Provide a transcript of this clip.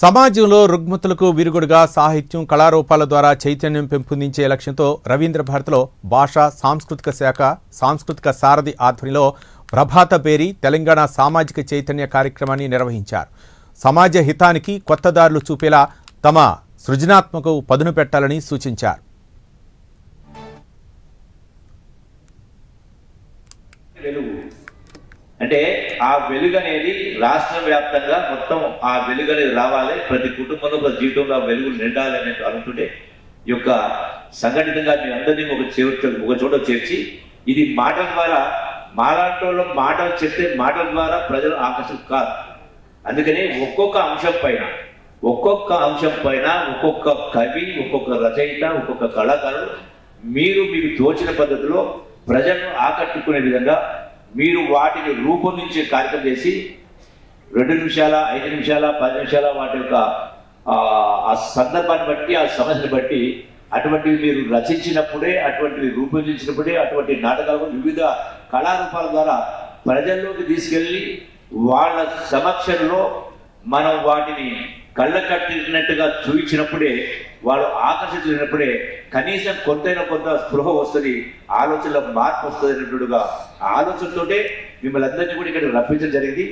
సమాజంలో రుగ్మతులకు విరుగుడుగా సాహిత్యం కళారూపాల ద్వారా చైతన్యం పెంపొందించే లక్ష్యంతో రవీంద్ర భారతిలో భాషా సాంస్కృతిక శాఖ సాంస్కృతిక సారథి ఆధ్వర్యంలో ప్రభాత బేరి తెలంగాణ సామాజిక చైతన్య కార్యక్రమాన్ని నిర్వహించారు. సమాజ హితానికి కొత్త దారులు చూపేలా తమ సృజనాత్మక పదును పెట్టాలని సూచించారు. అంటే ఆ వెలుగు అనేది రాష్ట్ర వ్యాప్తంగా మొత్తం ఆ వెలుగు అనేది రావాలి, ప్రతి కుటుంబంలో ప్రతి జీవితంలో ఆ వెలుగు నిండాలి అని అనుకుంటే ఈ యొక్క సంఘటితంగా మీ అందరినీ ఒక చోట చేర్చి ఇది మాటల ద్వారా మాలాంటి మాటలు చెప్తే మాటల ద్వారా ప్రజలు ఆకర్షణ కాదు. అందుకని ఒక్కొక్క అంశం పైన ఒక్కొక్క కవి, ఒక్కొక్క రచయిత, ఒక్కొక్క కళాకారుడు మీకు తోచిన పద్ధతిలో ప్రజలను ఆకట్టుకునే విధంగా మీరు వాటిని రూపొందించే కార్యక్రమం చేసి 2 నిమిషాల 5 నిమిషాల 10 నిమిషాల వాటి యొక్క ఆ సందర్భాన్ని బట్టి ఆ సమస్యను బట్టి అటువంటివి మీరు రచించినప్పుడే, అటువంటివి రూపొందించినప్పుడే అటువంటి నాటకాలు వివిధ కళారూపాల ద్వారా ప్రజల్లోకి తీసుకెళ్ళి వాళ్ళ సమక్షంలో మనం వాటిని కళ్ళ కట్టినట్టుగా చూపించినప్పుడే వాళ్ళు ఆకర్షించినప్పుడే కనీసం కొంత స్పృహ వస్తుంది, ఆలోచనలో మార్పు వస్తుంది అన్నట్టుగా ఆలోచనతోటే మిమ్మల్ని అందరినీ కూడా ఇక్కడ రప్పించడం జరిగింది.